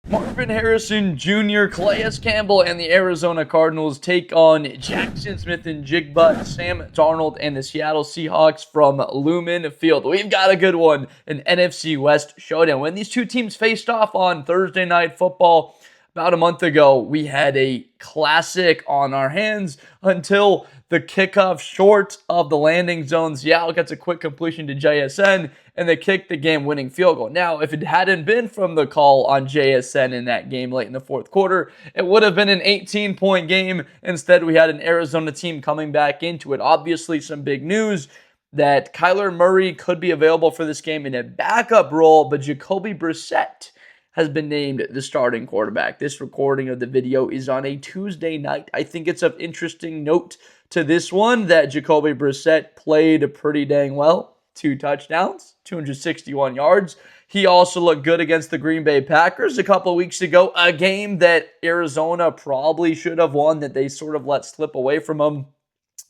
Marvin Harrison Jr., Calais Campbell, and the Arizona Cardinals take on Jaxon Smith-Njigba, Sam Darnold, and the Seattle Seahawks from Lumen Field. We've got a good one, an NFC West showdown. When these two teams faced off on Thursday Night Football about a month ago, we had a classic on our hands until the kickoff short of the landing zone. Seattle gets a quick completion to JSN, and they kicked the game-winning field goal. Now, if it hadn't been from the call on JSN in that game late in the fourth quarter, it would have been an 18-point game. Instead, we had an Arizona team coming back into it. Obviously, some big news that Kyler Murray could be available for this game in a backup role, but Jacoby Brissett has been named the starting quarterback. This recording of the video is on a Tuesday night. I think it's of interesting note to this one that Jacoby Brissett played pretty dang well. 2 touchdowns, 261 yards. He also looked good against the Green Bay Packers a couple of weeks ago, a game that Arizona probably should have won that they sort of let slip away from them.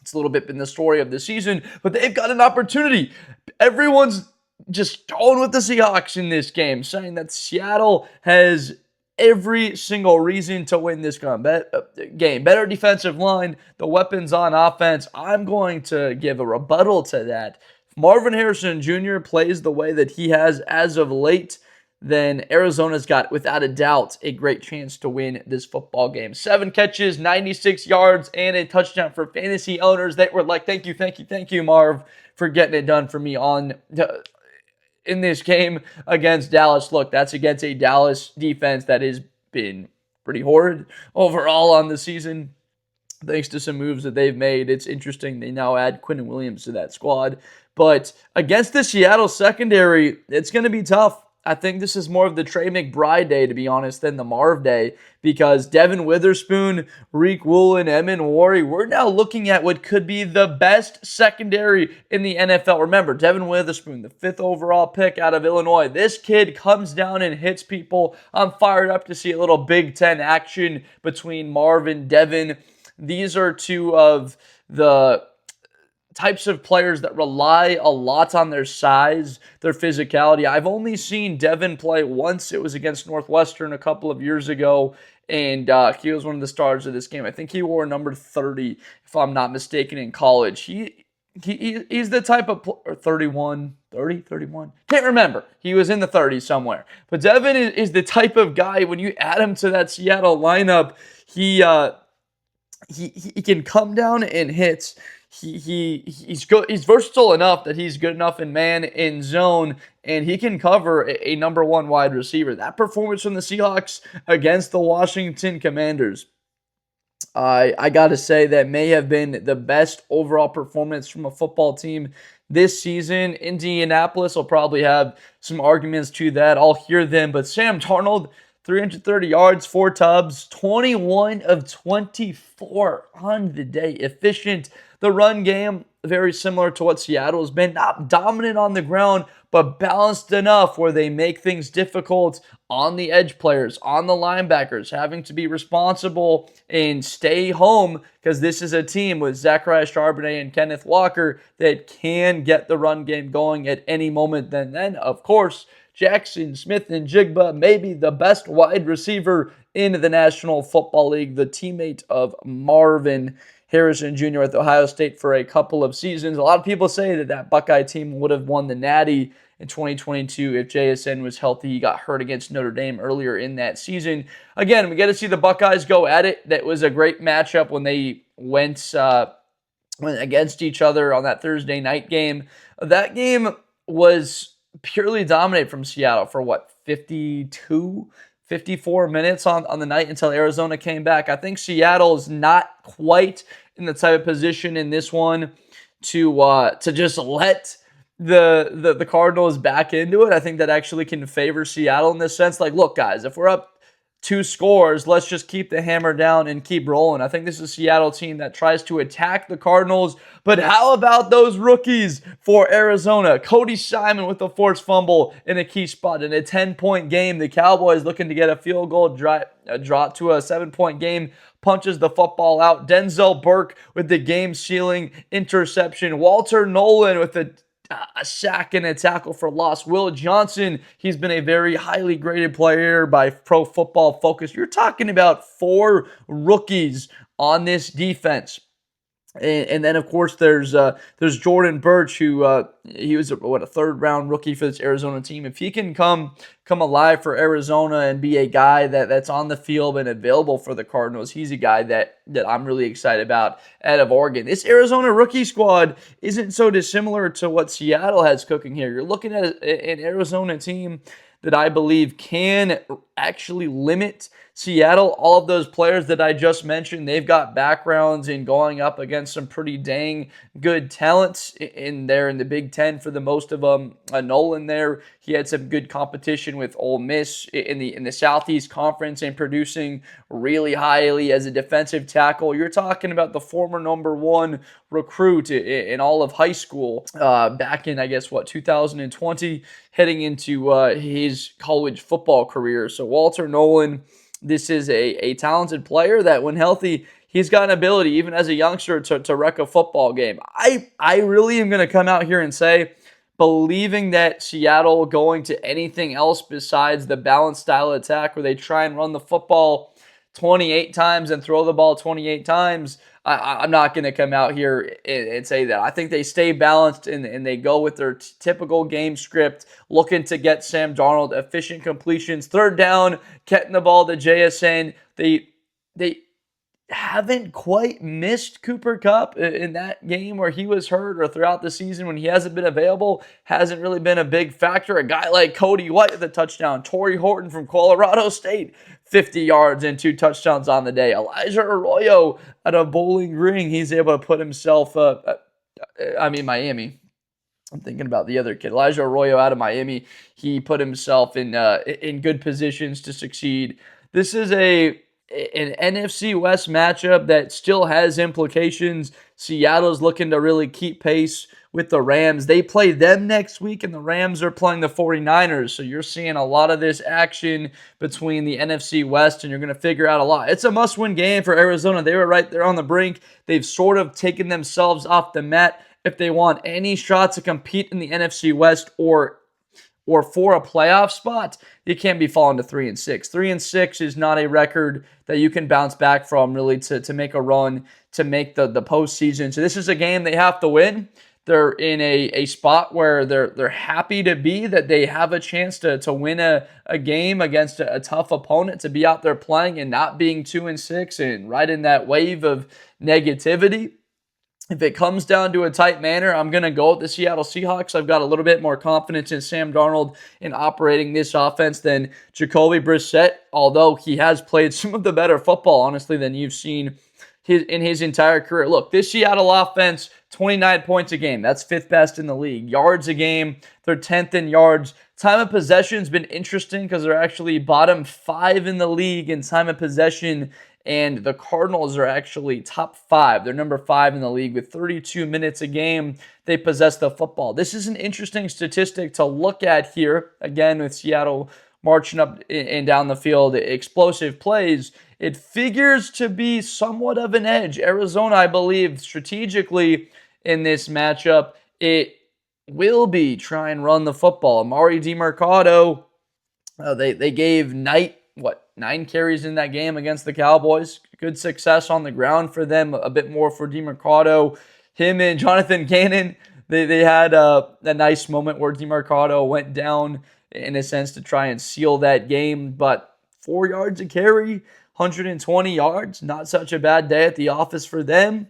It's a little bit been the story of the season, but they've got an opportunity. Everyone's just going with the Seahawks in this game, saying that Seattle has every single reason to win this game. Better defensive line, the weapons on offense. I'm going to give a rebuttal to that. If Marvin Harrison Jr. plays the way that he has as of late, then Arizona's got, without a doubt, a great chance to win this football game. 7 catches, 96 yards, and a touchdown for fantasy owners. They were like, thank you, Marv, for getting it done for me in this game against Dallas. Look, that's against a Dallas defense that has been pretty horrid overall on the season, thanks to some moves that they've made. It's interesting they now add Quinnen Williams to that squad. But against the Seattle secondary, it's going to be tough. I think this is more of the Trey McBride day, to be honest, than the Marv day, because Devin Witherspoon, Reek Woolen, Emin Wari, we're now looking at what could be the best secondary in the NFL. Remember, Devin Witherspoon, the 5th overall pick out of Illinois. This kid comes down and hits people. I'm fired up to see a little Big Ten action between Marv and Devin. These are two of the types of players that rely a lot on their size, their physicality. I've only seen Devin play once. It was against Northwestern a couple of years ago, and he was one of the stars of this game. I think he wore number 30, if I'm not mistaken, in college. He's the type of or 31, can't remember. He was in the 30s somewhere. But Devin is the type of guy, when you add him to that Seattle lineup, he can come down and hit. He's good. He's versatile enough that he's good enough in man, in zone, and he can cover a number 1 wide receiver. That performance from the Seahawks against the Washington Commanders, I got to say, that may have been the best overall performance from a football team this season. Indianapolis will probably have some arguments to that. I'll hear them, but Sam Darnold, 330 yards, 4 tubs, 21 of 24 on the day. Efficient. The run game, very similar to what Seattle has been. Not dominant on the ground, but balanced enough where they make things difficult on the edge players, on the linebackers, having to be responsible and stay home, because this is a team with Zachariah Charbonnet and Kenneth Walker that can get the run game going at any moment. Then, of course, Jaxon Smith-Njigba, maybe the best wide receiver in the National Football League, the teammate of Marvin Harrison Jr. at Ohio State for a couple of seasons. A lot of people say that Buckeye team would have won the Natty in 2022 if JSN was healthy. He got hurt against Notre Dame earlier in that season. Again, we get to see the Buckeyes go at it. That was a great matchup when they went against each other on that Thursday night game. That game was purely dominated from Seattle for 54 minutes on the night until Arizona came back. I think Seattle is not quite in the type of position in this one to just let the Cardinals back into it. I think that actually can favor Seattle in this sense. Like, look, guys, if we're up 2 scores, let's just keep the hammer down and keep rolling. I think this is a Seattle team that tries to attack the Cardinals, but how about those rookies for Arizona? Cody Simon with a forced fumble in a key spot in a 10-point game. The Cowboys looking to get a field goal drop to a 7-point game, punches the football out. Denzel Burke with the game-sealing interception. Walter Nolan with a sack and a tackle for loss. Will Johnson, he's been a very highly graded player by Pro Football Focus. You're talking about 4 rookies on this defense. And then of course there's Jordan Birch, who he was a 3rd-round rookie for this Arizona team. If he can come alive for Arizona and be a guy that's on the field and available for the Cardinals, he's a guy that I'm really excited about out of Oregon. This Arizona rookie squad isn't so dissimilar to what Seattle has cooking here. You're looking at an Arizona team that I believe can actually limit Seattle. All of those players that I just mentioned, they've got backgrounds in going up against some pretty dang good talents in there in the Big Ten for the most of them. Nolan there, he had some good competition with Ole Miss in the Southeast Conference and producing really highly as a defensive tackle. You're talking about the former #1 recruit in all of high school back in, 2020, heading into his college football career. So Walter Nolan, this is a talented player that when healthy, he's got an ability, even as a youngster, to wreck a football game. I really am going to come out here and say, believing that Seattle going to anything else besides the balanced style attack where they try and run the football 28 times and throw the ball 28 times, I'm not going to come out here and say that. I think they stay balanced and they go with their typical game script, looking to get Sam Darnold efficient completions, 3rd down, getting the ball to JSN. They haven't quite missed Cooper Kupp in that game where he was hurt, or throughout the season when he hasn't been available, hasn't really been a big factor. A guy like Cody White with a touchdown, Torrey Horton from Colorado State, 50 yards and 2 touchdowns on the day. Elijah Arroyo out of Bowling Green, he's able to put himself, Miami. I'm thinking about the other kid, Elijah Arroyo out of Miami. He put himself in good positions to succeed. This is an NFC West matchup that still has implications. Seattle's looking to really keep pace with the Rams. They play them next week, and the Rams are playing the 49ers. So you're seeing a lot of this action between the NFC West, and you're going to figure out a lot. It's a must-win game for Arizona. They were right there on the brink. They've sort of taken themselves off the mat. If they want any shot to compete in the NFC West or for a playoff spot, you can't be falling to 3-6. 3-6 is not a record that you can bounce back from, really, to make a run, to make the postseason. So this is a game they have to win. They're in a spot where they're happy to be, that they have a chance to win a game against a tough opponent, to be out there playing and not being 2-6 and right in that wave of negativity. If it comes down to a tight manner, I'm going to go with the Seattle Seahawks. I've got a little bit more confidence in Sam Darnold in operating this offense than Jacoby Brissett, although he has played some of the better football, honestly, than you've seen in his entire career. Look, this Seattle offense, 29 points a game. That's 5th best in the league. Yards a game, they're 10th in yards. Time of possession's been interesting because they're actually bottom 5 in the league in time of possession, and the Cardinals are actually top 5. They're number 5 in the league with 32 minutes a game. They possess the football. This is an interesting statistic to look at here. Again, with Seattle marching up and down the field, explosive plays. It figures to be somewhat of an edge. Arizona, I believe, strategically in this matchup, it will be try and run the football. Amari DiMercado, they gave Knight, 9 carries in that game against the Cowboys. Good success on the ground for them, a bit more for DiMercado. Him and Jonathan Gannon, they had a nice moment where DiMercado went down, in a sense, to try and seal that game. But 4 yards a carry, 120 yards, not such a bad day at the office for them.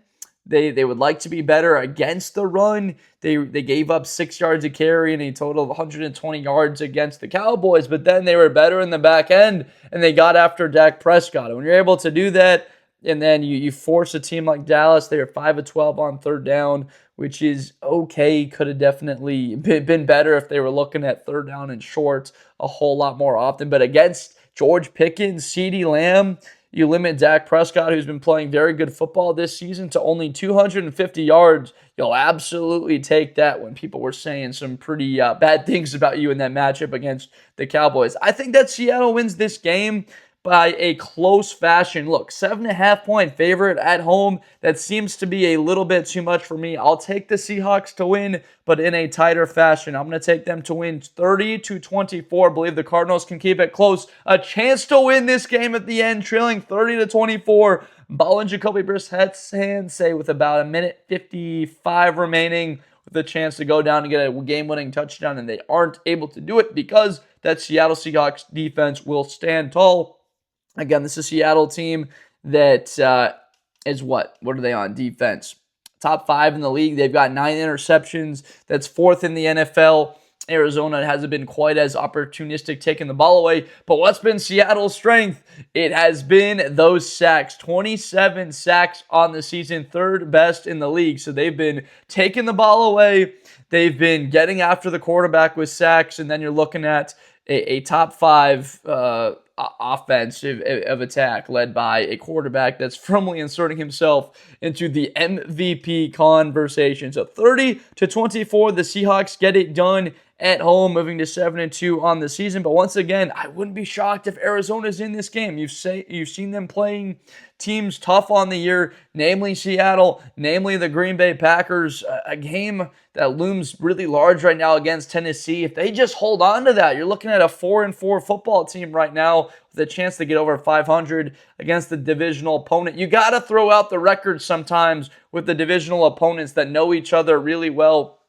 They would like to be better against the run. They gave up 6 yards a carry and a total of 120 yards against the Cowboys, but then they were better in the back end, and they got after Dak Prescott. And when you're able to do that, and then you force a team like Dallas, they are 5 of 12 on 3rd down, which is okay. Could have definitely been better if they were looking at 3rd down and short a whole lot more often. But against George Pickens, CeeDee Lamb, you limit Dak Prescott, who's been playing very good football this season, to only 250 yards. You'll absolutely take that when people were saying some pretty bad things about you in that matchup against the Cowboys. I think that Seattle wins this game, by a close fashion. Look, 7.5-point favorite at home. That seems to be a little bit too much for me. I'll take the Seahawks to win, but in a tighter fashion. I'm going to take them to win 30-24. I believe the Cardinals can keep it close. A chance to win this game at the end, trailing 30-24. Ball in Jacoby Brissett's hands, say with about 1:55 remaining, with a chance to go down and get a game-winning touchdown, and they aren't able to do it because that Seattle Seahawks defense will stand tall. Again, this is a Seattle team that is what? What are they on defense? Top 5 in the league. They've got 9 interceptions. That's 4th in the NFL. Arizona hasn't been quite as opportunistic taking the ball away. But what's been Seattle's strength? It has been those sacks. 27 sacks on the season, 3rd best in the league. So they've been taking the ball away. They've been getting after the quarterback with sacks. And then you're looking at a top 5 offense of attack led by a quarterback that's firmly inserting himself into the MVP conversation. So 30-24, the Seahawks get it done at home, moving to 7-2 on the season. But once again, I wouldn't be shocked if Arizona's in this game. You've seen them playing teams tough on the year, namely Seattle, namely the Green Bay Packers, a game that looms really large right now against Tennessee. If they just hold on to that, you're looking at a 4-4 football team right now with a chance to get over 500 against the divisional opponent. You got to throw out the records sometimes with the divisional opponents that know each other really well,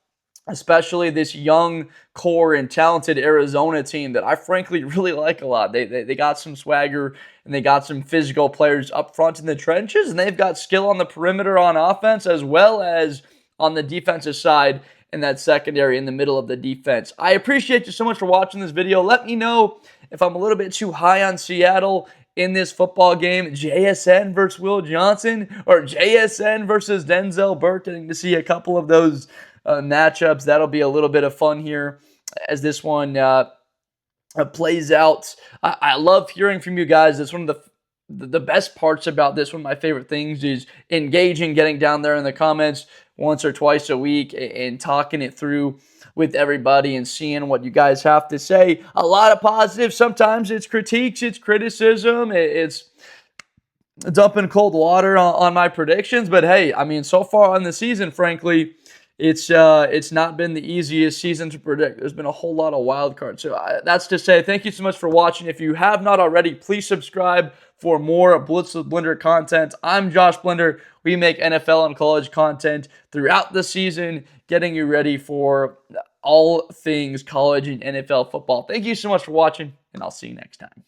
especially this young core and talented Arizona team that I frankly really like a lot. They got some swagger and they got some physical players up front in the trenches, and they've got skill on the perimeter on offense as well as on the defensive side in that secondary in the middle of the defense. I appreciate you so much for watching this video. Let me know if I'm a little bit too high on Seattle in this football game. JSN versus Will Johnson or JSN versus Denzel Burke. Getting to see a couple of those matchups. That'll be a little bit of fun here as this one plays out. I love hearing from you guys. That's one of the best parts about this. One of my favorite things is engaging, getting down there in the comments once or twice a week and talking it through with everybody and seeing what you guys have to say. A lot of positives. Sometimes it's critiques, it's criticism, it's dumping cold water on my predictions. But hey, I mean, so far on the season, frankly, it's not been the easiest season to predict. There's been a whole lot of wild cards. So that's to say, thank you so much for watching. If you have not already, please subscribe for more Blitz with Blender content. I'm Josh Blender. We make NFL and college content throughout the season, getting you ready for all things college and NFL football. Thank you so much for watching, and I'll see you next time.